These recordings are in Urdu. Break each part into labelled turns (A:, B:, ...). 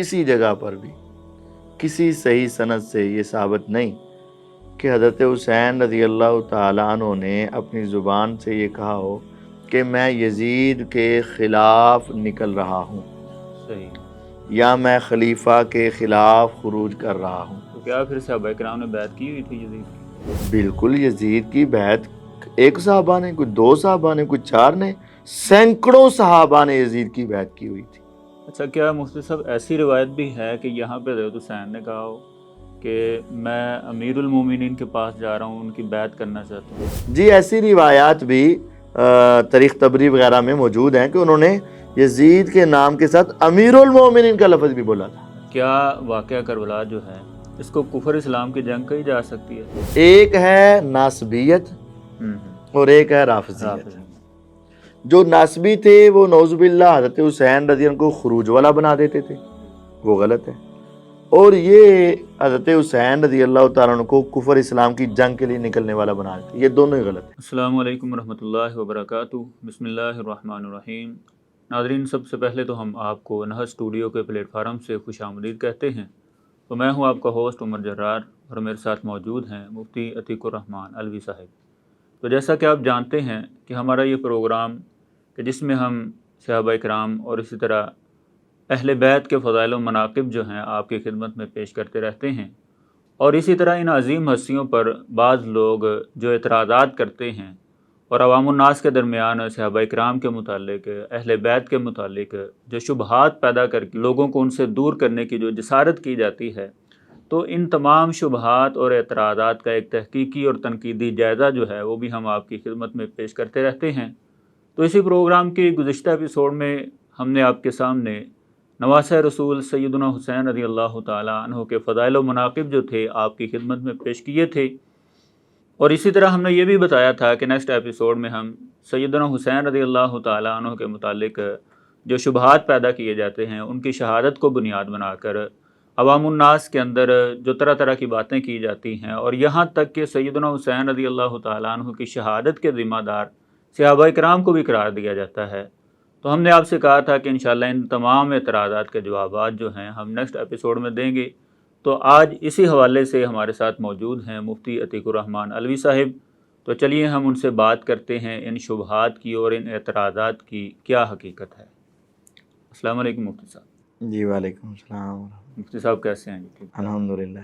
A: کسی جگہ پر بھی کسی صحیح سند سے یہ ثابت نہیں کہ حضرت حسین رضی اللہ تعالیٰ عنہ نے اپنی زبان سے یہ کہا ہو کہ میں یزید کے خلاف نکل رہا ہوں
B: صحیح.
A: یا میں خلیفہ کے خلاف خروج کر رہا ہوں.
B: تو کیا پھر صحابہ کرام نے بیعت کی ہوئی تھی یزید کی؟
A: بالکل یزید کی بیعت ایک صحابہ نے، کوئی دو صحابہ نے، کوئی چار نے، سینکڑوں صحابہ نے یزید کی بیعت کی ہوئی تھی.
B: اچھا، کیا مفتی صاحب ایسی روایت بھی ہے کہ یہاں پہ حضرت حسین نے کہا ہو کہ میں امیر المومنین کے پاس جا رہا ہوں، ان کی بیعت کرنا چاہتا ہوں؟
A: جی ایسی روایات بھی تاریخ طبری وغیرہ میں موجود ہیں کہ انہوں نے یزید کے نام کے ساتھ امیر المومنین کا لفظ بھی بولا تھا.
B: کیا واقعہ کربلا جو ہے اس کو کفر اسلام کی جنگ کہی جا سکتی ہے؟
A: ایک ہے ناسبیت اور ایک ہے رافضیت. جو ناسبی تھے وہ نعوذ باللہ حضرت حسین رضی اللہ عنہ کو خروج والا بنا دیتے تھے، وہ غلط ہے. اور یہ حضرت حسین رضی اللہ تعالیٰ عنہ کو کفر اسلام کی جنگ کے لیے نکلنے والا بنا دیتے، یہ دونوں ہی غلط ہیں.
B: السلام علیکم ورحمۃ اللہ وبرکاتہ. بسم اللہ الرحمن الرحیم. ناظرین، سب سے پہلے تو ہم آپ کو نہج اسٹوڈیو کے پلیٹ فارم سے خوش آمدید کہتے ہیں. تو میں ہوں آپ کا ہوسٹ عمر جرار اور میرے ساتھ موجود ہیں مفتی عتیق الرحمان علوی صاحب. تو جیسا کہ آپ جانتے ہیں کہ ہمارا یہ پروگرام کہ جس میں ہم صحابہ کرام اور اسی طرح اہل بیت کے فضائل و مناقب جو ہیں آپ کی خدمت میں پیش کرتے رہتے ہیں، اور اسی طرح ان عظیم ہستیوں پر بعض لوگ جو اعتراضات کرتے ہیں اور عوام الناس کے درمیان صحابہ کرام کے متعلق، اہل بیت کے متعلق جو شبہات پیدا کر کے لوگوں کو ان سے دور کرنے کی جو جسارت کی جاتی ہے، تو ان تمام شبہات اور اعتراضات کا ایک تحقیقی اور تنقیدی جائزہ جو ہے وہ بھی ہم آپ کی خدمت میں پیش کرتے رہتے ہیں. تو اسی پروگرام کے گزشتہ ایپیسوڈ میں ہم نے آپ کے سامنے نواسہ رسول سیدنا حسین رضی اللہ تعالیٰ عنہ کے فضائل و مناقب جو تھے آپ کی خدمت میں پیش کیے تھے، اور اسی طرح ہم نے یہ بھی بتایا تھا کہ نیکسٹ ایپیسوڈ میں ہم سیدنا حسین رضی اللہ تعالیٰ عنہ کے متعلق جو شبہات پیدا کیے جاتے ہیں ان کی شہادت کو بنیاد بنا کر عوام الناس کے اندر جو طرح طرح کی باتیں کی جاتی ہیں، اور یہاں تک کہ سیدنا حسین رضی اللہ تعالیٰ عنہ کی شہادت کے ذمہ دار صحابہ کرام کو بھی قرار دیا جاتا ہے. تو ہم نے آپ سے کہا تھا کہ انشاءاللہ ان تمام اعتراضات کے جوابات جو ہیں ہم نیکسٹ ایپیسوڈ میں دیں گے. تو آج اسی حوالے سے ہمارے ساتھ موجود ہیں مفتی عتیق الرحمان علوی صاحب. تو چلیے ہم ان سے بات کرتے ہیں ان شبہات کی اور ان اعتراضات کی کیا حقیقت ہے. السلام علیکم مفتی صاحب.
A: جی وعلیکم السلام.
B: مفتی صاحب کیسے ہیں؟ جی
A: الحمدللہ.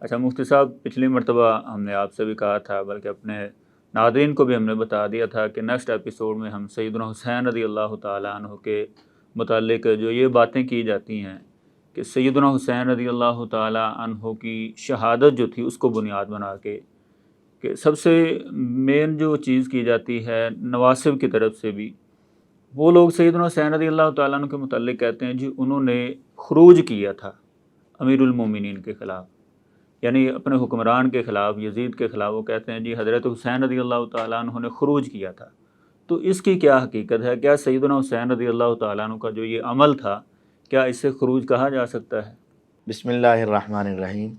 B: اچھا مفتی صاحب، پچھلی مرتبہ ہم نے آپ سے بھی کہا تھا، بلکہ اپنے ناظرین کو بھی ہم نے بتا دیا تھا کہ نیکسٹ ایپیسوڈ میں ہم سیدنا حسین رضی اللہ تعالیٰ عنہ کے متعلق جو یہ باتیں کی جاتی ہیں کہ سیدنا حسین رضی اللہ تعالیٰ عنہ کی شہادت جو تھی اس کو بنیاد بنا کے کہ سب سے مین جو چیز کی جاتی ہے نواسب کی طرف سے بھی، وہ لوگ سیدنا حسین رضی اللہ تعالیٰ عنہ کے متعلق کہتے ہیں جی انہوں نے خروج کیا تھا امیر المومنین کے خلاف، یعنی اپنے حکمران کے خلاف، یزید کے خلاف. وہ کہتے ہیں جی حضرت حسین رضی اللہ تعالیٰ عنہ نے خروج کیا تھا. تو اس کی کیا حقیقت ہے؟ کیا سیدنا حسین رضی اللہ تعالیٰ عنہ کا جو یہ عمل تھا، کیا اس سے خروج کہا جا سکتا ہے؟
A: بسم اللہ الرحمن الرحیم.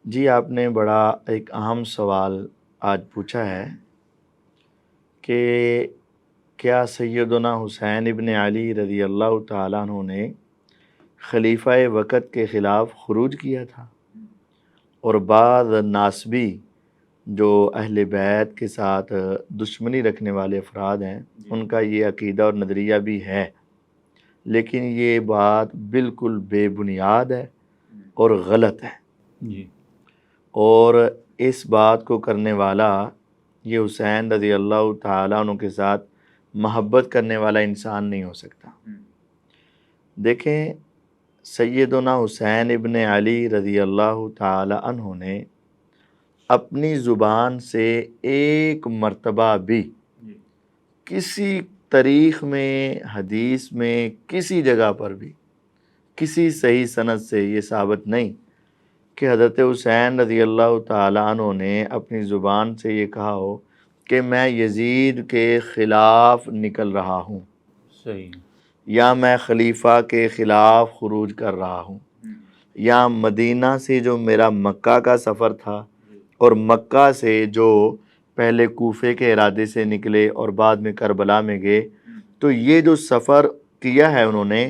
A: جی آپ نے بڑا ایک اہم سوال آج پوچھا ہے کہ کیا سیدنا حسین ابن علی رضی اللہ تعالیٰ عنہ نے خلیفہ وقت کے خلاف خروج کیا تھا؟ اور بعض ناسبی جو اہل بیت کے ساتھ دشمنی رکھنے والے افراد ہیں ان کا یہ عقیدہ اور نظریہ بھی ہے، لیکن یہ بات بالکل بے بنیاد ہے اور غلط ہے.
B: جی.
A: اور اس بات کو کرنے والا یہ حسین رضی اللہ تعالیٰ عنہ کے ساتھ محبت کرنے والا انسان نہیں ہو سکتا. دیکھیں، سیدنا حسین ابن علی رضی اللہ تعالیٰ عنہ نے اپنی زبان سے ایک مرتبہ بھی کسی تاریخ میں، حدیث میں، کسی جگہ پر بھی کسی صحیح سند سے یہ ثابت نہیں کہ حضرت حسین رضی اللہ تعالیٰ عنہ نے اپنی زبان سے یہ کہا ہو کہ میں یزید کے خلاف نکل رہا ہوں.
B: صحیح.
A: یا میں خلیفہ کے خلاف خروج کر رہا ہوں. یا مدینہ سے جو میرا مکہ کا سفر تھا اور مکہ سے جو پہلے کوفے کے ارادے سے نکلے اور بعد میں کربلا میں گئے، تو یہ جو سفر کیا ہے انہوں نے،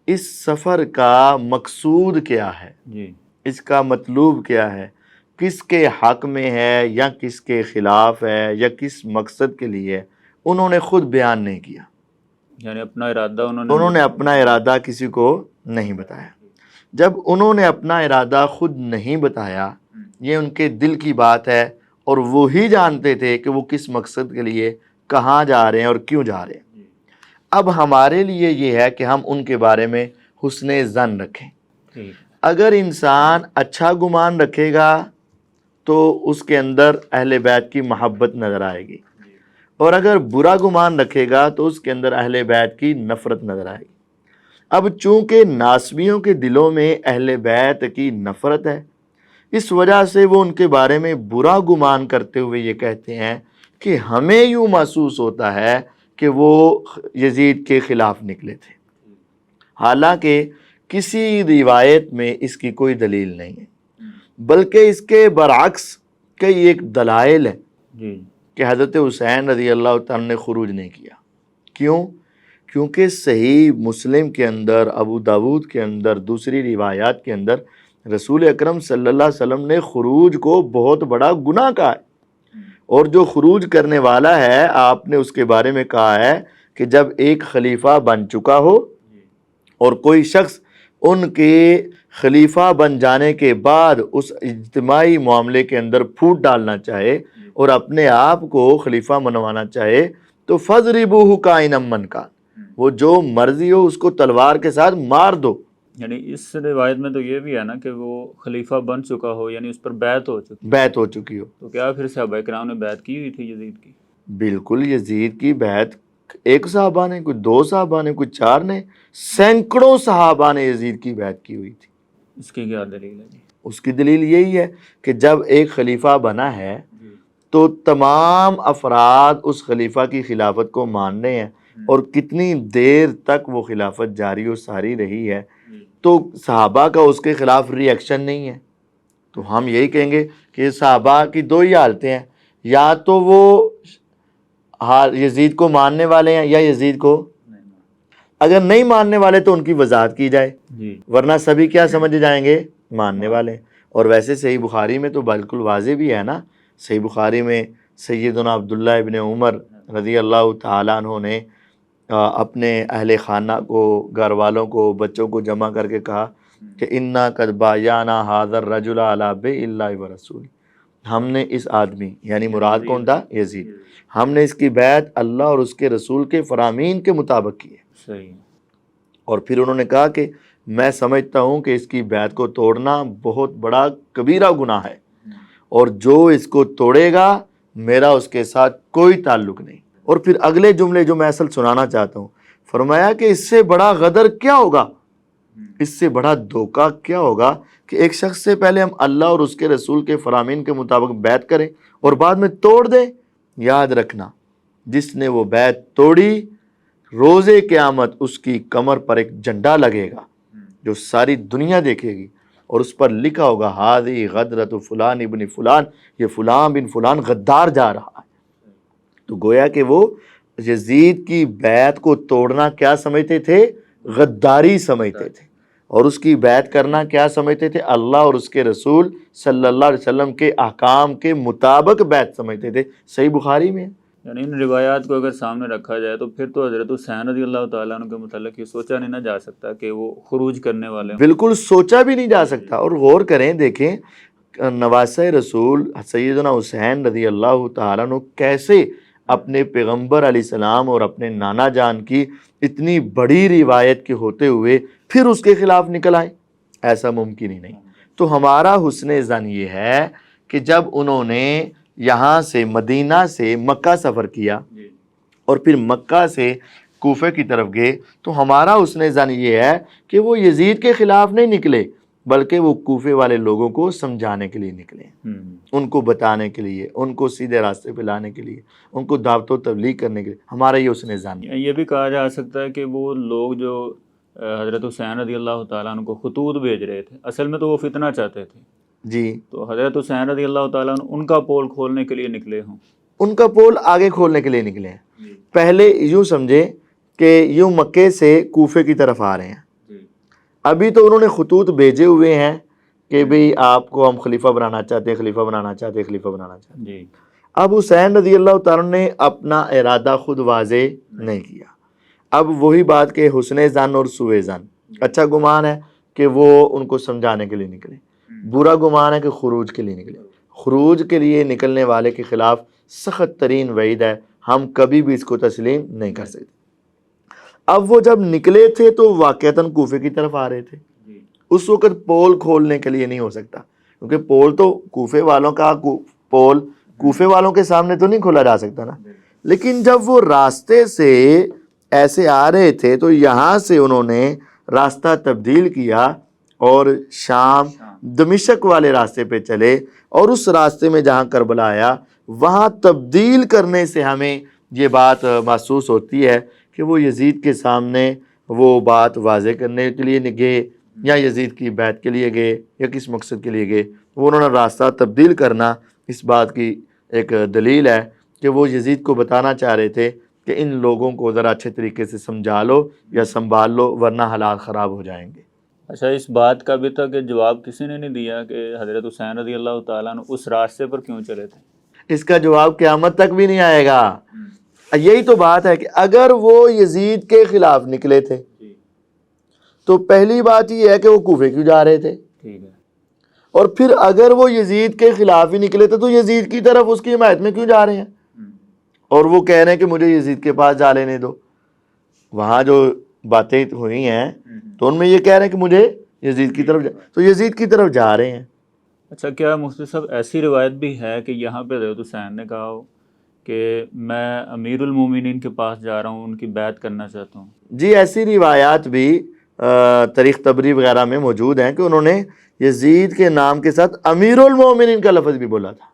A: اس سفر کا مقصود کیا ہے،
B: جی
A: اس کا مطلوب کیا ہے، کس کے حق میں ہے یا کس کے خلاف ہے یا کس مقصد کے لیے ہے، انہوں نے خود بیان نہیں کیا،
B: یعنی اپنا ارادہ
A: انہوں نے اپنا ارادہ کسی کو نہیں بتایا۔ جب انہوں نے اپنا ارادہ خود نہیں بتایا، یہ ان کے دل کی بات ہے، اور وہی جانتے تھے کہ وہ کس مقصد کے لیے کہاں جا رہے ہیں اور کیوں جا رہے ہیں۔ اب ہمارے لیے یہ ہے کہ ہم ان کے بارے میں حسن ظن رکھیں۔
B: ٹھیک
A: اگر انسان اچھا گمان رکھے گا تو اس کے اندر اہل بیت کی محبت نظر آئے گی، اور اگر برا گمان رکھے گا تو اس کے اندر اہل بیت کی نفرت نظر آئے گی۔ اب چونکہ ناسبیوں کے دلوں میں اہل بیت کی نفرت ہے، اس وجہ سے وہ ان کے بارے میں برا گمان کرتے ہوئے یہ کہتے ہیں کہ ہمیں یوں محسوس ہوتا ہے کہ وہ یزید کے خلاف نکلے تھے، حالانکہ کسی روایت میں اس کی کوئی دلیل نہیں ہے، بلکہ اس کے برعکس کئی ایک دلائل ہیں
B: جی
A: کہ حضرت حسین رضی اللہ تعالیٰ نے خروج نہیں کیا۔ کیوں؟ کیونکہ صحیح مسلم کے اندر، ابو داود کے اندر، دوسری روایات کے اندر رسول اکرم صلی اللہ علیہ وسلم نے خروج کو بہت بڑا گناہ کہا ہے، اور جو خروج کرنے والا ہے آپ نے اس کے بارے میں کہا ہے کہ جب ایک خلیفہ بن چکا ہو اور کوئی شخص ان کے خلیفہ بن جانے کے بعد اس اجتماعی معاملے کے اندر پھوٹ ڈالنا چاہے اور اپنے آپ کو خلیفہ منوانا چاہے تو فَضْرِبُوهُ كَائِنًا مَّن كَانَ، وہ جو مرضی ہو اس کو تلوار کے ساتھ مار دو۔
B: یعنی اس روایت میں تو یہ بھی ہے نا کہ وہ خلیفہ بن چکا ہو، یعنی اس پر بیعت ہو چکی،
A: بیعت ہو چکی ہو۔
B: تو کیا پھر صحابہ کرام نے بیعت کی ہوئی تھی یزید کی؟
A: بالکل، یزید کی بیعت ایک صحابہ نے، کوئی دو صحابہ نے، کوئی چار نے، سینکڑوں صحابہ نے یزید کی بیعت کی ہوئی تھی۔
B: اس کی کیا دلیل ہے جی؟
A: اس کی دلیل یہی ہے کہ جب ایک خلیفہ بنا ہے تو تمام افراد اس خلیفہ کی خلافت کو مان رہے ہیں، اور کتنی دیر تک وہ خلافت جاری و ساری رہی ہے، تو صحابہ کا اس کے خلاف ری ایکشن نہیں ہے۔ تو ہم یہی کہیں گے کہ صحابہ کی دو ہی حالتیں ہیں، یا تو وہ یزید کو ماننے والے ہیں یا یزید کو، اگر نہیں ماننے والے تو ان کی وضاحت کی جائے، ورنہ سبھی کیا سمجھ جائیں گے، ماننے والے۔ اور ویسے صحیح بخاری میں تو بالکل واضح بھی ہے نا، صحیح بخاری میں سیدنا عبداللہ ابن عمر رضی اللہ تعالیٰ عنہ نے اپنے اہل خانہ کو، گھر والوں کو، بچوں کو جمع کر کے کہا کہ اِنَّا قَدْ بَایَعْنَا هَٰذَا الرَّجُلَ عَلَىٰ بَیعِ اللَّهِ وَرَسُولِهِ، ہم نے اس آدمی، یعنی مراد کون تھا؟ یزید، ہم نے اس کی بیعت اللہ اور اس کے رسول کے فرامین کے مطابق کی ہے۔
B: صحیح۔
A: اور پھر انہوں نے کہا کہ میں سمجھتا ہوں کہ اس کی بیعت کو توڑنا بہت بڑا کبیرہ گناہ ہے، اور جو اس کو توڑے گا میرا اس کے ساتھ کوئی تعلق نہیں۔ اور پھر اگلے جملے جو میں اصل سنانا چاہتا ہوں، فرمایا کہ اس سے بڑا غدر کیا ہوگا، اس سے بڑا دھوکہ کیا ہوگا کہ ایک شخص سے پہلے ہم اللہ اور اس کے رسول کے فرامین کے مطابق بیعت کریں اور بعد میں توڑ دیں۔ یاد رکھنا، جس نے وہ بیعت توڑی، روز قیامت اس کی کمر پر ایک جھنڈا لگے گا جو ساری دنیا دیکھے گی، اور اس پر لکھا ہوگا ہذی غدرۃ فلان ابن فلان، یہ فلان بن فلان غدار جا رہا ہے۔ تو گویا کہ وہ یزید کی بیعت کو توڑنا کیا سمجھتے تھے؟ غداری سمجھتے تھے، اور اس کی بیعت کرنا کیا سمجھتے تھے؟ اللہ اور اس کے رسول صلی اللہ علیہ وسلم کے احکام کے مطابق بیعت سمجھتے تھے۔ صحیح بخاری میں۔
B: یعنی ان روایات کو اگر سامنے رکھا جائے تو پھر تو حضرت حسین رضی اللہ تعالیٰ عنہ کے متعلق یہ سوچا نہیں نہ جا سکتا کہ وہ خروج کرنے والے ہیں۔
A: بالکل سوچا بھی نہیں جا سکتا۔ اور غور کریں، دیکھیں نواسۂ رسول سیدنا حسین رضی اللہ تعالیٰ عنہ کیسے اپنے پیغمبر علیہ السلام اور اپنے نانا جان کی اتنی بڑی روایت کے ہوتے ہوئے پھر اس کے خلاف نکل آئے، ایسا ممکن ہی نہیں۔ تو ہمارا حسن ظن یہ ہے کہ جب انہوں نے یہاں سے مدینہ سے مکہ سفر کیا اور پھر مکہ سے کوفے کی طرف گئے، تو ہمارا حسن ظن یہ ہے کہ وہ یزید کے خلاف نہیں نکلے، بلکہ وہ کوفے والے لوگوں کو سمجھانے کے لیے نکلے، ان کو بتانے کے لیے، ان کو سیدھے راستے پہ لانے کے لیے، ان کو دعوت و تبلیغ کرنے کے لیے۔ ہمارا یہ حسن ظن ہے۔
B: یہ بھی کہا جا سکتا ہے کہ وہ لوگ جو حضرت حسین رضی اللہ تعالیٰ عنہ کو خطوط بھیج رہے تھے، اصل میں تو وہ فتنہ چاہتے تھے
A: جی،
B: تو حضرت حسین رضی اللہ تعالیٰ عنہ ان کا پول کھولنے کے لیے نکلے ہوں۔
A: ان کا پول آگے کھولنے کے لیے نکلے ہیں۔ پہلے یوں سمجھے کہ یوں مکے سے کوفے کی طرف آ رہے ہیں، ابھی تو انہوں نے خطوط بھیجے ہوئے ہیں کہ بھئی آپ کو ہم خلیفہ بنانا چاہتے ہیں، خلیفہ بنانا چاہتے ہیں، خلیفہ بنانا چاہتے ہیں۔
B: جی
A: اب حسین رضی اللہ تعالیٰ نے اپنا ارادہ خود واضح نہیں کیا۔ اب وہی بات کہ حسن ظن اور سوء ظن، اچھا گمان ہے کہ وہ ان کو سمجھانے کے لیے نکلے، برا گمان ہے کہ خروج کے لیے نکلے۔ خروج کے لیے نکلنے والے کے خلاف سخت ترین وعید ہے، ہم کبھی بھی اس کو تسلیم نہیں کر سکتے۔ اب وہ جب نکلے تھے تو واقعتاً کوفے کی طرف آ رہے تھے، اس وقت پول کھولنے کے لیے نہیں ہو سکتا، کیونکہ پول تو کوفے والوں کا پول کوفے والوں کے سامنے تو نہیں کھولا جا سکتا نا۔ لیکن جب وہ راستے سے ایسے آ رہے تھے تو یہاں سے انہوں نے راستہ تبدیل کیا اور شام دمشق والے راستے پہ چلے، اور اس راستے میں جہاں کربلا آیا وہاں تبدیل کرنے سے ہمیں یہ بات محسوس ہوتی ہے کہ وہ یزید کے سامنے وہ بات واضح کرنے کے لیے گئے یا یزید کی بیعت کے لیے گئے یا کس مقصد کے لیے گئے۔ وہ انہوں نے راستہ تبدیل کرنا اس بات کی ایک دلیل ہے کہ وہ یزید کو بتانا چاہ رہے تھے کہ ان لوگوں کو ذرا اچھے طریقے سے سمجھا لو یا سنبھال لو ورنہ حالات خراب ہو جائیں گے۔
B: اچھا، اس بات کا بھی تک جواب کسی نے نہیں دیا کہ حضرت حسین رضی اللہ تعالیٰ عنہ اس راستے پر کیوں چلے تھے؟
A: اس کا جواب قیامت تک بھی نہیں آئے گا۔ یہی تو بات ہے کہ اگر وہ یزید کے خلاف نکلے تھے تو پہلی بات یہ ہے کہ وہ کوفے کیوں جا رہے تھے،
B: ٹھیک ہے،
A: اور پھر اگر وہ یزید کے خلاف ہی نکلے تھے تو یزید کی طرف اس کی حمایت میں کیوں جا رہے ہیں، اور وہ کہہ رہے ہیں کہ مجھے یزید کے پاس جا لینے دو۔ وہاں جو باتیں ہوئی ہیں تو ان میں یہ کہہ رہے ہیں کہ مجھے یزید کی طرف تو یزید کی طرف جا رہے ہیں۔
B: اچھا، کیا مفتی صاحب ایسی روایت بھی ہے کہ یہاں پہ حضرت حسین نے کہا ہو کہ میں امیر المومنین کے پاس جا رہا ہوں، ان کی بیعت کرنا چاہتا ہوں؟
A: جی ایسی روایات بھی تاریخ طبری وغیرہ میں موجود ہیں کہ انہوں نے یزید کے نام کے ساتھ امیر المومنین کا لفظ بھی بولا تھا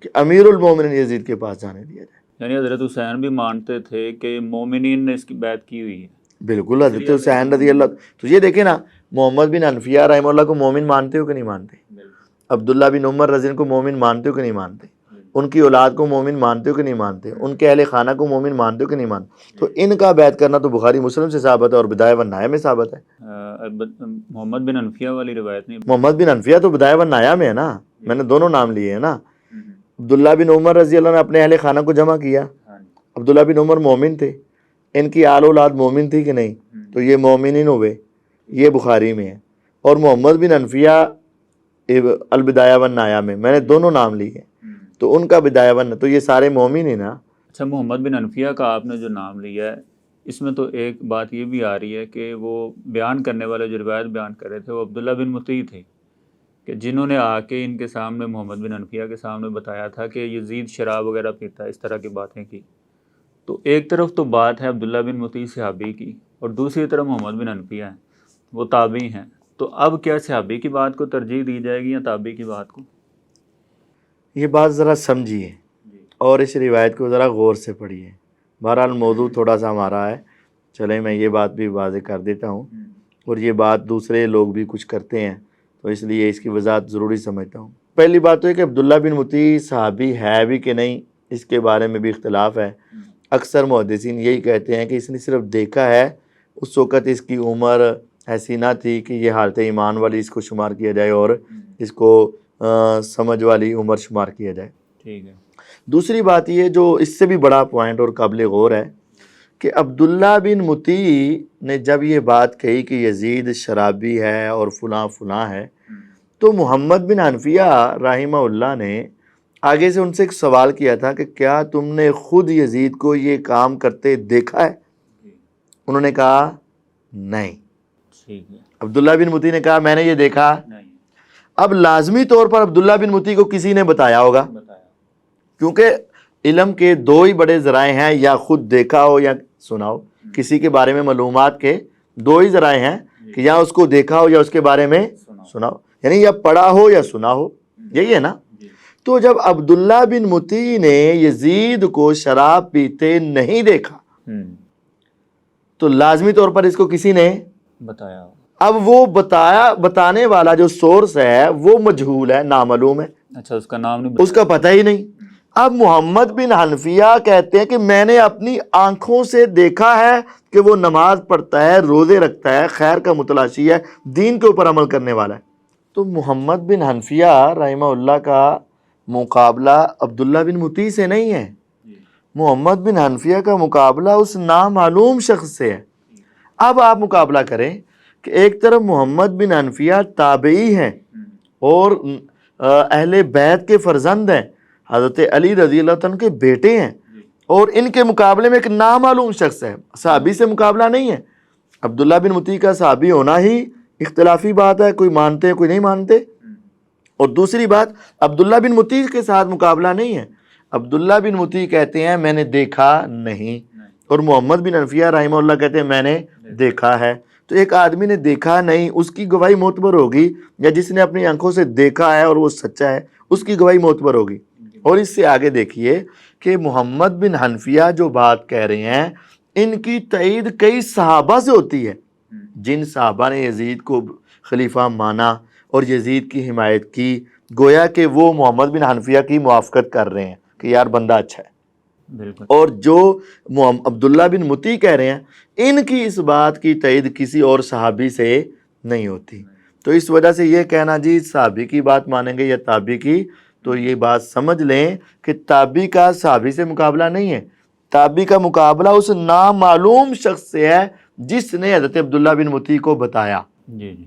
A: کہ امیر المومنین یزید کے پاس جانے دیا جائے۔
B: یعنی حضرت حسین بھی مانتے تھے کہ مومنین نے اس کی بیعت کی ہوئی ہے۔
A: بالکل، حضرت حسین رضی اللہ، تو یہ دیکھیں نا، محمد بن حنفیہ رحمہ اللہ کو مومن مانتے ہو کہ نہیں مانتے؟ عبداللہ بن عمر رضی اللہ کو مومن مانتے ہو کہ نہیں مانتے؟ ان کی اولاد کو مومن مانتے ہو کہ نہیں مانتے؟ ان کے اہل خانہ کو مومن مانتے ہو کہ نہیں مانتے؟ تو ان کا بیعت کرنا تو بخاری مسلم سے ثابت ہے اور بدایہ والنہایہ میں ثابت ہے۔
B: محمد بن حنفیہ والی روایت نہیں؟
A: محمد بن حنفیہ تو بدایہ والنہایہ میں ہے نا، میں نے دونوں نام لیے ہیں نا۔ عبداللہ بن عمر رضی اللہ نے اپنے اہل خانہ کو جمع کیا، عبداللہ بن عمر مومن تھے، ان کی آل اولاد مومن تھی کہ نہیں؟ تو یہ مومنین ہوئے، یہ بخاری میں ہے۔ اور محمد بن حنفیہ البدایہ والنہایہ میں نے دونوں نام لیے ہیں، تو ان کا بدایہ والنہایہ تو یہ سارے مومن ہیں نا۔
B: اچھا، محمد بن حنفیہ کا آپ نے جو نام لیا ہے، اس میں تو ایک بات یہ بھی آ رہی ہے کہ وہ بیان کرنے والے جو روایت بیان کر رہے تھے وہ عبداللہ بن مطیع تھے، کہ جنہوں نے آ کے ان کے سامنے محمد بن حنفیہ کے سامنے بتایا تھا کہ یزید شراب وغیرہ پیتا ہے، اس طرح کی باتیں کی۔ تو ایک طرف تو بات ہے عبداللہ بن مطیع صحابی کی، اور دوسری طرف محمد بن حنفیہ ہیں، وہ تابعی ہیں۔ تو اب کیا صحابی کی بات کو ترجیح دی جائے گی یا تابعی کی بات کو؟
A: یہ بات ذرا سمجھیے اور اس روایت کو ذرا غور سے پڑھیے۔ بہرحال موضوع تھوڑا سا ہمارا ہے، چلیں میں یہ بات بھی واضح کر دیتا ہوں، اور یہ بات دوسرے لوگ بھی کچھ کرتے ہیں تو اس لیے اس کی وضاحت ضروری سمجھتا ہوں۔ پہلی بات تو ہے کہ عبداللہ بن مطیع صحابی ہے بھی کہ نہیں، اس کے بارے میں بھی اختلاف ہے۔ اکثر محدثین یہی کہتے ہیں کہ اس نے صرف دیکھا ہے، اس وقت اس کی عمر ایسی نہ تھی کہ یہ حالت ایمان والی اس کو شمار کیا جائے اور اس کو سمجھ والی عمر شمار کیا جائے۔
B: ٹھیک ہے۔
A: دوسری بات یہ جو اس سے بھی بڑا پوائنٹ اور قابل غور ہے کہ عبداللہ بن مطیع نے جب یہ بات کہی کہ یزید شرابی ہے اور فلاں فلاں ہے، تو محمد بن حنفیہ رحمہ اللہ نے آگے سے ان سے ایک سوال کیا تھا کہ کیا تم نے خود یزید کو یہ کام کرتے دیکھا ہے؟ انہوں نے کہا نہیں۔
B: ٹھیک ہے۔
A: عبداللہ بن مطیع نے کہا میں نے یہ دیکھا
B: نہیں۔
A: اب لازمی طور پر عبداللہ بن مطیع کو کسی نے بتایا ہوگا، کیونکہ علم کے دو ہی بڑے ذرائع ہیں، یا خود دیکھا ہو یا سنا ہو۔ کسی کے بارے میں معلومات کے دو ہی ذرائع ہیں کہ یا اس کو دیکھا ہو یا اس کے بارے میں سنا ہو، یعنی یا پڑھا ہو یا سنا ہو، یہی ہے نا۔ تو جب عبداللہ بن مطیع نے یزید کو شراب پیتے نہیں دیکھا تو لازمی طور پر اس کو کسی نے
B: بتایا۔
A: اب وہ بتانے والا جو سورس ہے وہ مجہول ہے، نامعلوم ہے،
B: اچھا، اس کا نام نہیں
A: اس کا پتہ ہی نہیں۔ اب محمد بن حنفیہ کہتے ہیں کہ میں نے اپنی آنکھوں سے دیکھا ہے کہ وہ نماز پڑھتا ہے، روزے رکھتا ہے، خیر کا متلاشی ہے، دین کے اوپر عمل کرنے والا ہے۔ تو محمد بن حنفیہ رحمہ اللہ کا مقابلہ عبداللہ بن مطیع سے نہیں ہے، محمد بن حنفیہ کا مقابلہ اس نامعلوم شخص سے ہے۔ اب آپ مقابلہ کریں کہ ایک طرف محمد بن حنفیہ تابعی ہیں اور اہل بیت کے فرزند ہیں، حضرت علی رضی اللہ عنہ کے بیٹے ہیں، اور ان کے مقابلے میں ایک نامعلوم شخص ہے، صحابی سے مقابلہ نہیں ہے۔ عبداللہ بن مطیع کا صحابی ہونا ہی اختلافی بات ہے، کوئی مانتے ہیں کوئی نہیں مانتے۔ اور دوسری بات، عبداللہ بن مطیع کے ساتھ مقابلہ نہیں ہے۔ عبداللہ بن مطیع کہتے ہیں میں نے دیکھا نہیں، اور محمد بن حنفیہ رحمہ اللہ کہتے ہیں میں نے دیکھا ہے۔ تو ایک آدمی نے دیکھا نہیں، اس کی گواہی معتبر ہوگی، یا جس نے اپنی آنکھوں سے دیکھا ہے اور وہ سچا ہے اس کی گواہی معتبر ہوگی۔ اور اس سے آگے دیکھیے کہ محمد بن حنفیہ جو بات کہہ رہے ہیں ان کی تائید کئی صحابہ سے ہوتی ہے، جن صحابہ نے یزید کو خلیفہ مانا اور یزید کی حمایت کی، گویا کہ وہ محمد بن حنفیہ کی موافقت کر رہے ہیں کہ یار بندہ اچھا ہے۔
B: بالکل۔
A: اور جو عبداللہ بن مطیع کہہ رہے ہیں ان کی اس بات کی تائید کسی اور صحابی سے نہیں ہوتی۔ تو اس وجہ سے یہ کہنا جی صحابی کی بات مانیں گے یا تابعی کی، تو یہ بات سمجھ لیں کہ تابعی کا صحابی سے مقابلہ نہیں ہے، تابعی کا مقابلہ اس نامعلوم شخص سے ہے جس نے حضرت عبداللہ بن مطیع کو بتایا۔
B: جی جی۔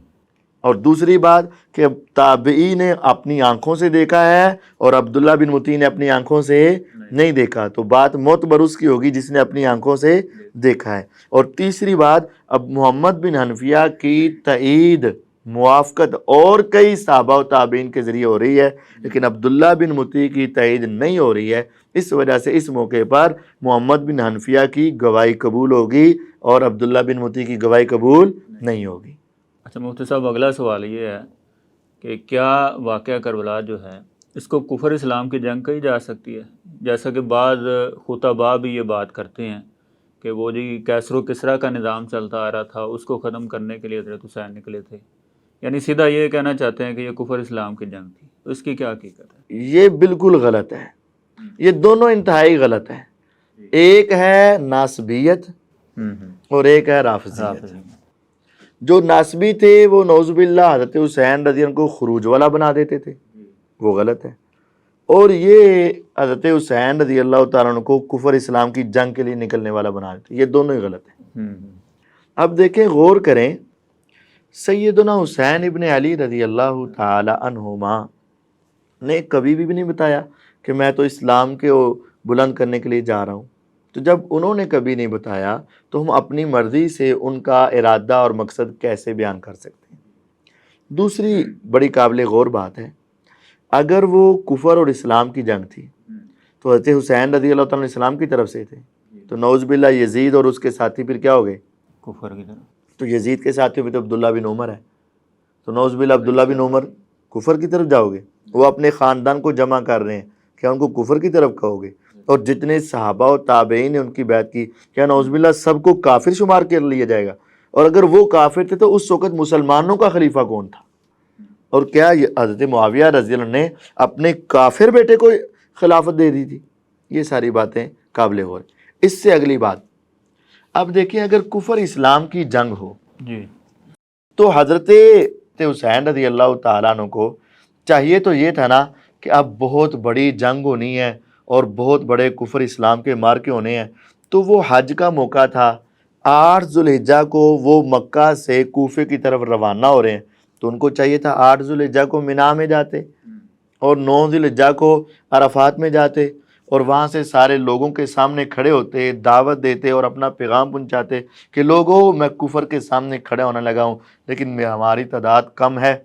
A: اور دوسری بات کہ تابعی نے اپنی آنکھوں سے دیکھا ہے اور عبداللہ بن مطیع نے اپنی آنکھوں سے نہیں دیکھا، تو بات معتبر اس کی ہوگی جس نے اپنی آنکھوں سے دیکھا ہے۔ اور تیسری بات، اب محمد بن حنفیہ کی تائید موافقت اور کئی صحابہ و تابعین کے ذریعے ہو رہی ہے، لیکن عبداللہ بن مطیع کی تائید نہیں ہو رہی ہے۔ اس وجہ سے اس موقع پر محمد بن حنفیہ کی گواہی قبول ہوگی اور عبداللہ بن مطیع کی گواہی قبول نہیں ہوگی۔
B: اچھا مفتی صاحب، اگلا سوال یہ ہے کہ کیا واقعہ کربلا جو ہے اس کو کفر اسلام کی جنگ کہی جا سکتی ہے؟ جیسا کہ بعض خطباء بھی یہ بات کرتے ہیں کہ وہ جی کیسر و کسریٰ کا نظام چلتا آ رہا تھا، اس کو ختم کرنے کے لیے حضرت حسین نکلے تھے، یعنی سیدھا یہ کہنا چاہتے ہیں کہ یہ کفر اسلام کی جنگ تھی، تو اس کی کیا حقیقت ہے؟
A: یہ بالکل غلط ہے، یہ دونوں انتہائی غلط ہیں۔ ایک ہے ناسبیت اور ایک ہے رافضیت۔ جو ناسبی تھے وہ نعوذ باللہ حضرت حسین رضی اللہ عنہ کو خروج والا بنا دیتے تھے، وہ غلط ہے۔ اور یہ حضرت حسین رضی اللہ تعالیٰ عنہ کو کفر اسلام کی جنگ کے لیے نکلنے والا بنا دیتے، یہ دونوں ہی غلط ہیں۔ اب دیکھیں، غور کریں، سیدنا حسین ابن علی رضی اللہ تعالی عنہما نے کبھی بھی نہیں بتایا کہ میں تو اسلام کے بلند کرنے کے لیے جا رہا ہوں۔ تو جب انہوں نے کبھی نہیں بتایا تو ہم اپنی مرضی سے ان کا ارادہ اور مقصد کیسے بیان کر سکتے ہیں؟ دوسری بڑی قابل غور بات ہے، اگر وہ کفر اور اسلام کی جنگ تھی تو حضرت حسین رضی اللہ تعالیٰ اسلام کی طرف سے تھے، تو نعوذ باللہ یزید اور اس کے ساتھی پھر کیا ہو گئے؟
B: کفر کی طرف۔
A: تو یزید کے ساتھی بھی تو عبداللہ بن عمر ہے، تو نعوذ باللہ عبداللہ بن عمر کفر کی طرف جاؤ گے؟ وہ اپنے خاندان کو جمع کر رہے ہیں، کیا ان کو کفر کی طرف کہو گے؟ اور جتنے صحابہ و تابعین نے ان کی بیعت کی، کیا نعوذ باللہ سب کو کافر شمار کر لیا جائے گا؟ اور اگر وہ کافر تھے تو اس وقت مسلمانوں کا خلیفہ کون تھا؟ اور کیا حضرت معاویہ رضی اللہ عنہ نے اپنے کافر بیٹے کو خلافت دے دی تھی؟ یہ ساری باتیں قابل غور۔ اس سے اگلی بات، اب دیکھیں، اگر کفر اسلام کی جنگ ہو
B: جی
A: تو حضرت حسین رضی اللہ تعالیٰ عنہ کو چاہیے تو یہ تھا نا کہ اب بہت بڑی جنگ ہونی ہے اور بہت بڑے کفر اسلام کے مارکے ہونے ہیں، تو وہ حج کا موقع تھا، 8 ذوالحجہ کو وہ مکہ سے کوفے کی طرف روانہ ہو رہے ہیں، تو ان کو چاہیے تھا 8 ذوالحجہ کو مینا میں جاتے اور 9 ذوالحجہ کو عرفات میں جاتے، اور وہاں سے سارے لوگوں کے سامنے کھڑے ہوتے، دعوت دیتے اور اپنا پیغام پہنچاتے کہ لوگوں میں کفر کے سامنے کھڑے ہونے لگا ہوں، لیکن ہماری تعداد کم ہے،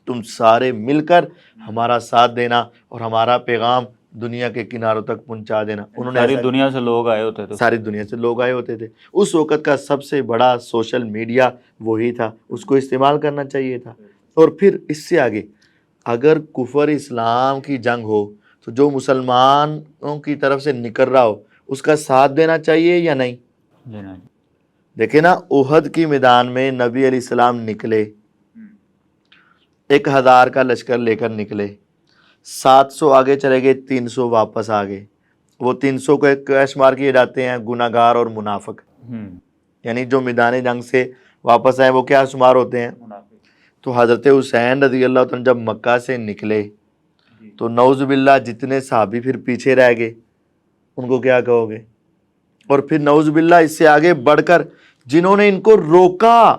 A: تم سارے مل کر ہمارا ساتھ دینا اور ہمارا پیغام دنیا کے کناروں تک پہنچا دینا۔ انہوں نے
B: ساری دنیا سے لوگ آئے ہوتے تھے،
A: ساری دنیا سے لوگ آئے ہوتے تھے۔ اس وقت کا سب سے بڑا سوشل میڈیا وہی تھا، اس کو استعمال کرنا چاہیے تھا۔ اور پھر اس سے آگے، اگر کفر اسلام کی جنگ ہو تو جو مسلمانوں کی طرف سے نکل رہا ہو اس کا ساتھ دینا چاہیے یا نہیں؟ دیکھیں نا، احد کی میدان میں نبی علیہ السلام نکلے، 1000 کا لشکر لے کر نکلے، 700 آگے چلے گئے، 300 واپس آ گئے. وہ 300 کو ایک شمار کیے جاتے ہیں گناہ گار اور منافق. یعنی جو میدان جنگ سے واپس آئے وہ کیا شمار ہوتے ہیں؟ تو حضرت حسین رضی اللہ عنہ جب مکہ سے نکلے تو نعوذ باللہ جتنے صحابی پھر پیچھے رہ گئے ان کو کیا کہو گے؟ اور پھر نعوذ باللہ اس سے آگے بڑھ کر جنہوں نے ان کو روکا،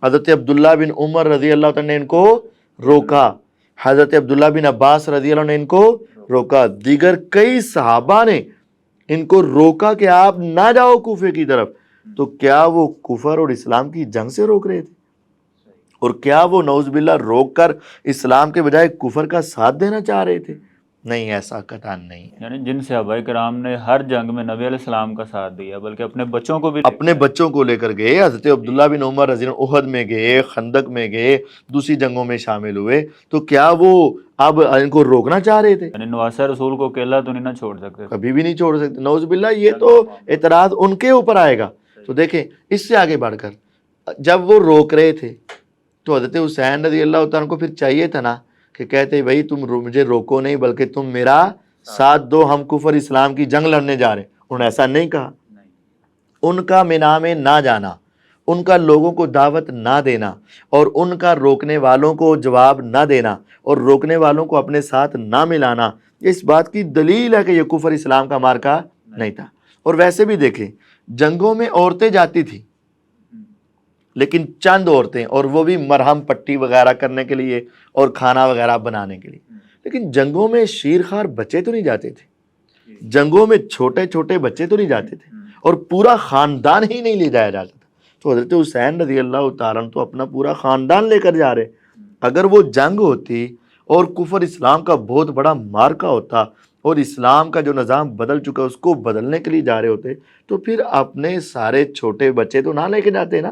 A: حضرت عبداللہ بن عمر رضی اللہ عنہ نے ان کو روکا، حضرت عبداللہ بن عباس رضی اللہ عنہ نے ان کو روکا، دیگر کئی صحابہ نے ان کو روکا کہ آپ نہ جاؤ کوفے کی طرف. تو کیا وہ کفر اور اسلام کی جنگ سے روک رہے تھے؟ اور کیا وہ نعوذ باللہ روک کر اسلام کے بجائے کفر کا ساتھ دینا چاہ رہے تھے؟ نہیں، ایسا قطعاً نہیں ہے.
B: یعنی جن صحابہ کرام نے ہر جنگ میں نبی علیہ السلام کا ساتھ دیا، بلکہ اپنے بچوں کو بھی
A: اپنے بچوں کو لے کر گئے. حضرت عبداللہ بن عمر رضی اللہ عنہ احد میں گئے، خندق میں گئے، دوسری جنگوں میں شامل ہوئے. تو کیا وہ اب ان کو روکنا چاہ رہے تھے؟
B: یعنی نواسہ رسول کو اکیلا تو نہیں نہ چھوڑ سکتے،
A: کبھی بھی نہیں چھوڑ سکتے. نعوذ باللہ یہ تو اعتراض ان کے اوپر آئے گا. تو دیکھیں اس سے آگے بڑھ کر جب وہ روک رہے تھے تو حضرت حسین رضی اللہ تعالیٰ کو پھر چاہیے تھا نا کہ کہتے بھائی تم مجھے روکو نہیں بلکہ تم میرا ساتھ دو، ہم کفر اسلام کی جنگ لڑنے جا رہے ہیں. انہوں نے ایسا نہیں کہا. ان کا مینا میں نہ جانا، ان کا لوگوں کو دعوت نہ دینا، اور ان کا روکنے والوں کو جواب نہ دینا اور روکنے والوں کو اپنے ساتھ نہ ملانا، اس بات کی دلیل ہے کہ یہ کفر اسلام کا مارکا نہیں تھا. اور ویسے بھی دیکھیں جنگوں میں عورتیں جاتی تھیں، لیکن چند عورتیں، اور وہ بھی مرہم پٹی وغیرہ کرنے کے لیے اور کھانا وغیرہ بنانے کے لیے. لیکن جنگوں میں شیرخوار بچے تو نہیں جاتے تھے، جنگوں میں چھوٹے چھوٹے بچے تو نہیں جاتے تھے، اور پورا خاندان ہی نہیں لے جایا جاتا تھا. تو حضرت حسین رضی اللہ تعالیٰ تو اپنا پورا خاندان لے کر جا رہے. اگر وہ جنگ ہوتی اور کفر اسلام کا بہت بڑا مارکا ہوتا اور اسلام کا جو نظام بدل چکا اس کو بدلنے کے لیے جا رہے ہوتے تو پھر اپنے سارے چھوٹے بچے تو نہ لے کے جاتے نا.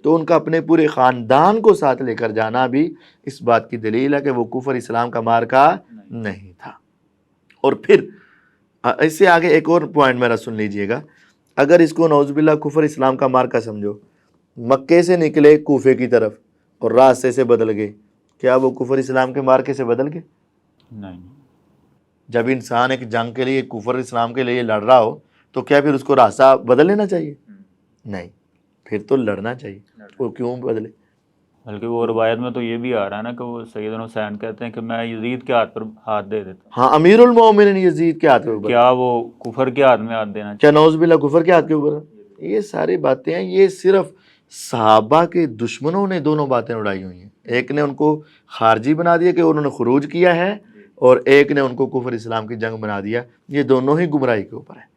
A: تو ان کا اپنے پورے خاندان کو ساتھ لے کر جانا بھی اس بات کی دلیل ہے کہ وہ کفر اسلام کا مارکا نہیں تھا. اور پھر اس سے آگے ایک اور پوائنٹ میرا سن لیجئے گا. اگر اس کو نعوذ باللہ کفر اسلام کا مارکا سمجھو، مکے سے نکلے کوفے کی طرف اور راستے سے بدل گئے، کیا وہ کفر اسلام کے مارکے سے بدل گئے؟
B: نہیں. جب
A: جب انسان ایک جنگ کے لیے کفر اسلام کے لیے لڑ رہا ہو تو کیا پھر اس کو راستہ بدل لینا چاہیے؟ نہیں، پھر تو لڑنا چاہیے. وہ کیوں بدلے؟
B: بلکہ وہ روایت میں تو یہ بھی آ رہا ہے نا کہ وہ سیدنا حسین کہتے ہیں کہ میں یزید کے ہاتھ پر ہاتھ دے دیتا ہوں.
A: ہاں، امیر المومنین یزید کے ہاتھ کے اوپر.
B: کیا وہ کفر کے ہاتھ میں ہاتھ دینا چاہیے؟
A: کیا نعوذ باللہ کفر کے ہاتھ کے اوپر؟ یہ ساری باتیں ہیں، یہ صرف صحابہ کے دشمنوں نے دونوں باتیں اڑائی ہوئی ہیں. ایک نے ان کو خارجی بنا دیا کہ انہوں نے خروج کیا ہے، اور ایک نے ان کو کفر اسلام کی جنگ بنا دیا. یہ دونوں ہی گمراہی کے اوپر ہیں.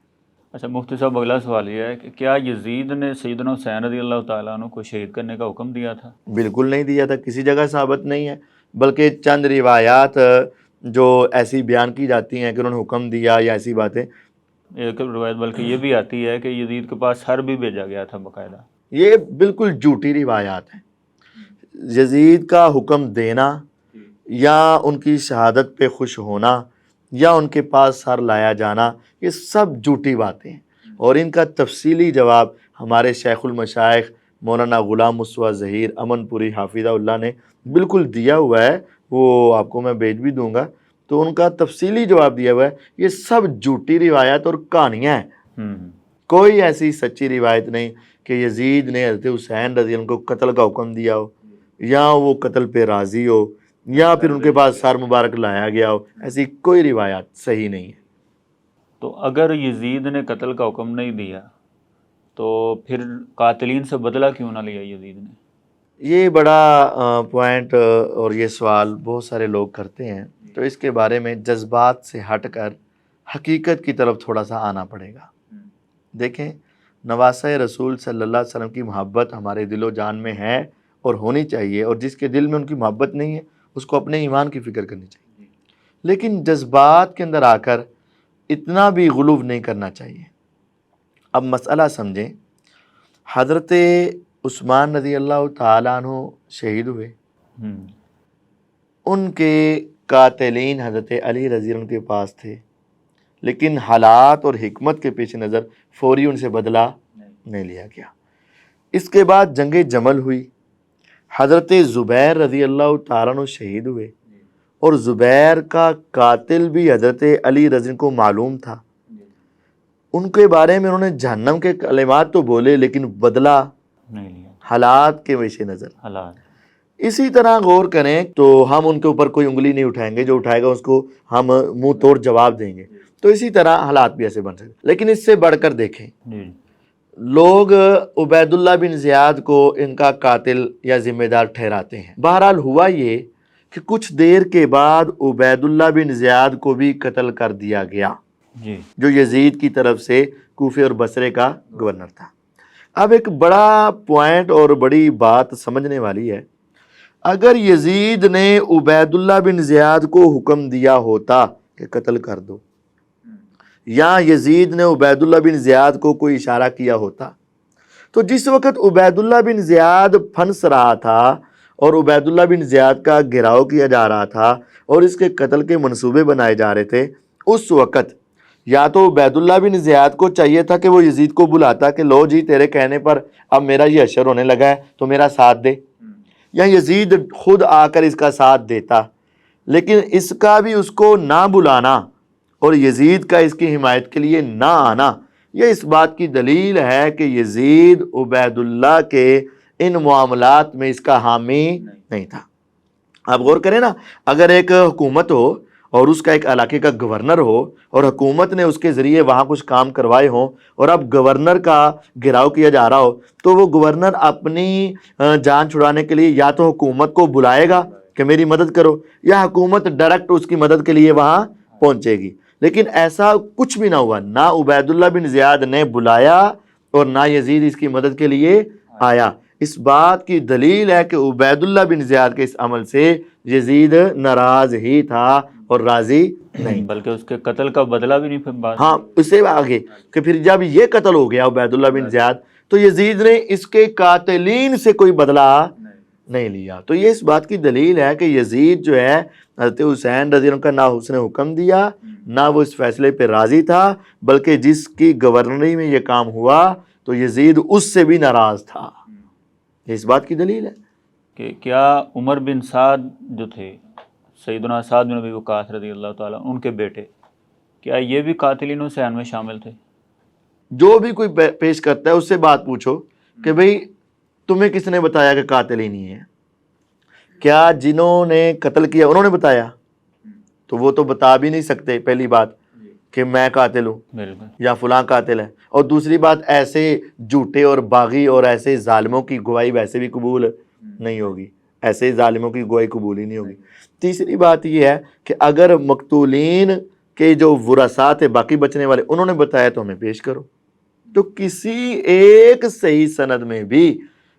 B: اچھا مفتی صاحب، اگلا سوال یہ ہے کہ کیا یزید نے سیدنا حسین رضی اللہ تعالیٰ عنہ کو شہید کرنے کا حکم دیا تھا؟
A: بالکل نہیں دیا تھا، کسی جگہ ثابت نہیں ہے. بلکہ چند روایات جو ایسی بیان کی جاتی ہیں کہ انہوں نے حکم دیا یا ایسی باتیں.
B: ایک روایت بلکہ یہ بھی آتی ہے کہ یزید کے پاس سر بھی بھیجا گیا تھا باقاعدہ.
A: یہ بالکل جھوٹی روایات ہیں. یزید کا حکم دینا یا ان کی شہادت پہ خوش ہونا یا ان کے پاس سر لایا جانا، یہ سب جھوٹی باتیں ہیں. اور ان کا تفصیلی جواب ہمارے شیخ المشائخ مولانا غلام مصطفیٰ ظہیر امن پوری حافظہ اللہ نے بالکل دیا ہوا ہے. وہ آپ کو میں بھیج بھی دوں گا. تو ان کا تفصیلی جواب دیا ہوا ہے. یہ سب جھوٹی روایت اور کہانیاں ہیں. کوئی ایسی سچی روایت نہیں کہ یزید نے حضرت حسین رضی اللہ عنہ کو قتل کا حکم دیا ہو، یا وہ قتل پہ راضی ہو، یا پھر ان کے پاس سر مبارک لایا گیا ہو. ایسی کوئی روایات صحیح نہیں ہے.
B: تو اگر یزید نے قتل کا حکم نہیں دیا تو پھر قاتلین سے بدلہ کیوں نہ لیا یزید نے؟
A: یہ بڑا پوائنٹ اور یہ سوال بہت سارے لوگ کرتے ہیں. تو اس کے بارے میں جذبات سے ہٹ کر حقیقت کی طرف تھوڑا سا آنا پڑے گا. دیکھیں، نواسہ رسول صلی اللہ علیہ وسلم کی محبت ہمارے دل و جان میں ہے اور ہونی چاہیے، اور جس کے دل میں ان کی محبت نہیں ہے اس کو اپنے ایمان کی فکر کرنی چاہیے. لیکن جذبات کے اندر آ کر اتنا بھی غلو نہیں کرنا چاہیے. اب مسئلہ سمجھیں. حضرت عثمان رضی اللہ تعالیٰ عنہ شہید ہوئے. ان کے قاتلین حضرت علی رضی اللہ عنہ کے پاس تھے، لیکن حالات اور حکمت کے پیش نظر فوری ان سے بدلہ نہیں لیا گیا. اس کے بعد جنگ جمل ہوئی. حضرت زبیر رضی اللہ تعالیٰ عنہ شہید ہوئے. اور زبیر کا قاتل بھی حضرت علی رضی اللہ عنہ کو معلوم تھا، ان کے بارے میں انہوں نے جہنم کے کلمات تو بولے لیکن بدلہ
B: نہیں لیا،
A: حالات کے پیش نظر۔
B: حالات۔
A: اسی طرح غور کریں تو ہم ان کے اوپر کوئی انگلی نہیں اٹھائیں گے، جو اٹھائے گا اس کو ہم منہ توڑ جواب دیں گے، تو اسی طرح حالات بھی ایسے بن سکتے۔ لیکن اس سے بڑھ کر دیکھیں،
B: جی
A: لوگ عبید اللہ بن زیاد کو ان کا قاتل یا ذمہ دار ٹھہراتے ہیں۔ بہرحال ہوا یہ کہ کچھ دیر کے بعد عبید اللہ بن زیاد کو بھی قتل کر دیا گیا،
B: جی
A: جو یزید کی طرف سے کوفے اور بصرے کا گورنر تھا۔ اب ایک بڑا پوائنٹ اور بڑی بات سمجھنے والی ہے، اگر یزید نے عبید اللہ بن زیاد کو حکم دیا ہوتا کہ قتل کر دو، یا یزید نے عبید اللہ بن زیاد کو کوئی اشارہ کیا ہوتا، تو جس وقت عبید اللہ بن زیاد پھنس رہا تھا اور عبید اللہ بن زیاد کا گھیراؤ کیا جا رہا تھا اور اس کے قتل کے منصوبے بنائے جا رہے تھے، اس وقت یا تو عبید اللہ بن زیاد کو چاہیے تھا کہ وہ یزید کو بلاتا کہ لو جی تیرے کہنے پر اب میرا یہ اشر ہونے لگا ہے تو میرا ساتھ دے، یا یزید خود آ کر اس کا ساتھ دیتا۔ لیکن اس کا بھی اس کو نہ بلانا اور یزید کا اس کی حمایت کے لیے نہ آنا، یہ اس بات کی دلیل ہے کہ یزید عبید اللہ کے ان معاملات میں اس کا حامی نہیں تھا۔ آپ غور کریں نا، اگر ایک حکومت ہو اور اس کا ایک علاقے کا گورنر ہو اور حکومت نے اس کے ذریعے وہاں کچھ کام کروائے ہوں اور اب گورنر کا گھیراؤ کیا جا رہا ہو، تو وہ گورنر اپنی جان چھڑانے کے لیے یا تو حکومت کو بلائے گا کہ میری مدد کرو، یا حکومت ڈائریکٹ اس کی مدد کے لیے وہاں پہنچے گی۔ لیکن ایسا کچھ بھی نہ ہوا، نہ عبید اللہ بن زیاد نے بلایا اور نہ یزید اس کی مدد کے لیے آیا۔ اس بات کی دلیل ہے کہ عبید اللہ بن زیاد کے اس عمل سے یزید ناراض ہی تھا اور راضی نہیں،
B: بلکہ اس کے قتل کا بدلہ بھی نہیں پھر بات۔
A: ہاں، اس سے آگے کہ پھر جب یہ قتل ہو گیا عبید اللہ بن زیاد تو یزید نے اس کے قاتلین سے کوئی بدلہ نہیں لیا۔ تو یہ اس بات کی دلیل ہے کہ یزید جو ہے حضرت حسین رضی اللہ عنہ کا نہ اس نے حکم دیا نہ وہ اس فیصلے پہ راضی تھا، بلکہ جس کی گورنری میں یہ کام ہوا تو یزید اس سے بھی ناراض تھا۔ یہ اس بات کی دلیل ہے
B: کہ کیا عمر بن سعد جو تھے، سیدنا سعد بن ابی وقاص رضی اللہ تعالیٰ ان کے بیٹے، کیا یہ بھی قاتلین حسین میں شامل تھے؟
A: جو بھی کوئی پیش کرتا ہے اس سے بات پوچھو کہ بھئی تمہیں کس نے بتایا کہ قاتل ہی نہیں ہے؟ کیا جنہوں نے قتل کیا انہوں نے بتایا؟ تو وہ تو بتا بھی نہیں سکتے، پہلی بات کہ میں قاتل ہوں
B: بالکل،
A: یا فلاں قاتل ہے، اور دوسری بات ایسے جھوٹے اور باغی اور ایسے ظالموں کی گواہی ویسے بھی قبول نہیں ہوگی، ایسے ظالموں کی گواہی قبول ہی نہیں ہوگی۔ تیسری بات یہ ہے کہ اگر مقتولین کے جو ورثاء تھے، باقی بچنے والے، انہوں نے بتایا تو ہمیں پیش کرو۔ تو کسی ایک صحیح سند میں بھی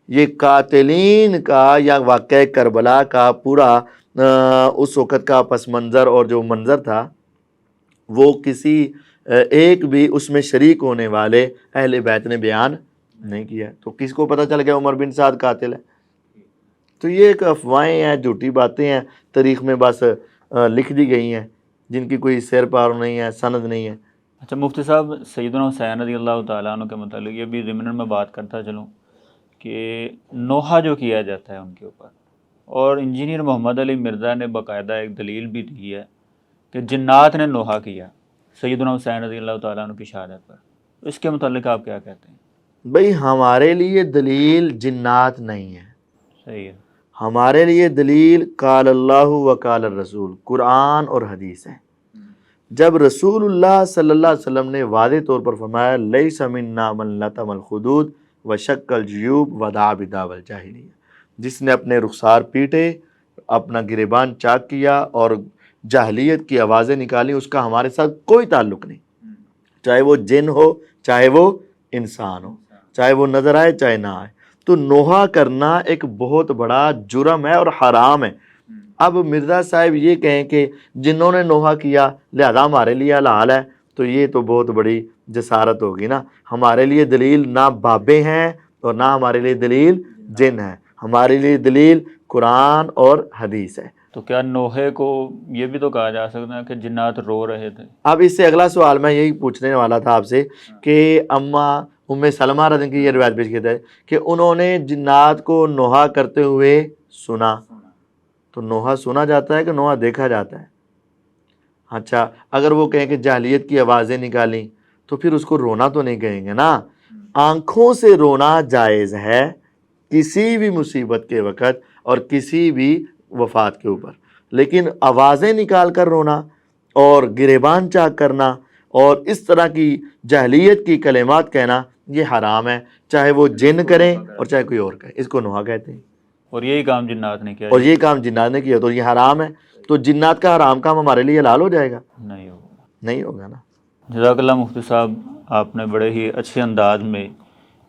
A: یہ قاتلین کا یا واقعہ کربلا کا پورا اس وقت کا پس منظر اور جو منظر تھا وہ کسی ایک بھی اس میں شریک ہونے والے اہل بیت نے بیان نہیں کیا۔ تو کس کو پتہ چل گیا عمر بن سعد قاتل ہے؟ تو یہ ایک افواہیں ہیں، جھوٹی باتیں ہیں، تاریخ میں بس لکھ دی گئی ہیں، جن کی کوئی سیر پار نہیں ہے، سند نہیں ہے۔
B: اچھا مفتی صاحب، سیدنا حسین رضی اللہ تعالیٰ عنہ کے متعلق یہ بھی ضمن میں بات کرتا چلوں کہ نوحہ جو کیا جاتا ہے ان کے اوپر، اور انجینئر محمد علی مرزا نے باقاعدہ ایک دلیل بھی دی ہے کہ جنات نے نوحہ کیا سیدنا حسین رضی اللہ تعالیٰ عنہ کی شہادت پر، اس کے متعلق آپ کیا کہتے ہیں؟
A: بھئی ہمارے لیے دلیل جنات نہیں ہے،
B: صحیح ہے،
A: ہمارے لیے دلیل قال اللہ و قال الرسول، قرآن اور حدیث ہے۔ جب رسول اللہ صلی اللہ علیہ وسلم نے واضح طور پر فرمایا لیس منا من لطم الخدود وشق الجیوب ودعا بدعوی الجاہلیہ، جس نے اپنے رخسار پیٹے، اپنا گریبان چاک کیا اور جاہلیت کی آوازیں نکالی، اس کا ہمارے ساتھ کوئی تعلق نہیں، چاہے وہ جن ہو چاہے وہ انسان ہو، چاہے وہ نظر آئے چاہے نہ آئے۔ تو نوحہ کرنا ایک بہت بڑا جرم ہے اور حرام ہے۔ اب مرزا صاحب یہ کہیں کہ جنہوں نے نوحہ کیا لہذا ہمارے لیے حلال ہے، تو یہ تو بہت بڑی جسارت ہوگی نا۔ ہمارے لیے دلیل نہ بابے ہیں اور نہ ہمارے لیے دلیل جن ہیں، ہمارے لیے دلیل قرآن اور حدیث ہے۔
B: تو کیا نوحے کو یہ بھی تو کہا جا سکتا ہے کہ جنات رو رہے تھے؟
A: اب اس سے اگلا سوال میں یہی پوچھنے والا تھا آپ سے کہ ام سلمہ رضی اللہ عنہا کی یہ روایت پیش کی ہے کہ انہوں نے جنات کو نوحہ کرتے ہوئے سنا، تو نوحہ سنا جاتا ہے کہ نوحہ دیکھا جاتا ہے؟ اچھا اگر وہ کہیں کہ جاہلیت کی آوازیں نکالیں تو پھر اس کو رونا تو نہیں کہیں گے نا. آنکھوں سے رونا جائز ہے کسی بھی مصیبت کے وقت اور کسی بھی وفات کے اوپر، لیکن آوازیں نکال کر رونا اور گریبان چاک کرنا اور اس طرح کی جاہلیت کی کلمات کہنا یہ حرام ہے، چاہے وہ جن کریں اور چاہے کوئی اور کرے. اس کو نوحہ کہتے ہیں.
B: اور یہی کام جنات نے کیا
A: اور یہ کام جنات نے کیا تو یہ حرام ہے. تو جنات کا حرام کام ہمارے لیے حلال ہو جائے گا؟
B: نہیں ہوگا.
A: نہیں ہوگا نا.
B: جزاک اللہ مفتی صاحب، آپ نے بڑے ہی اچھے انداز میں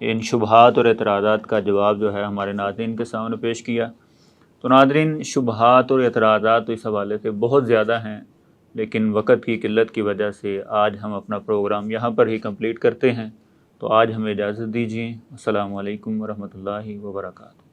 B: ان شبہات اور اعتراضات کا جواب جو ہے ہمارے ناظرین کے سامنے پیش کیا. تو ناظرین، شبہات اور اعتراضات تو اس حوالے سے بہت زیادہ ہیں، لیکن وقت کی قلت کی وجہ سے آج ہم اپنا پروگرام یہاں پر ہی کمپلیٹ کرتے ہیں. تو آج ہمیں اجازت دیجیے. السلام علیکم ورحمۃ اللہ وبرکاتہ.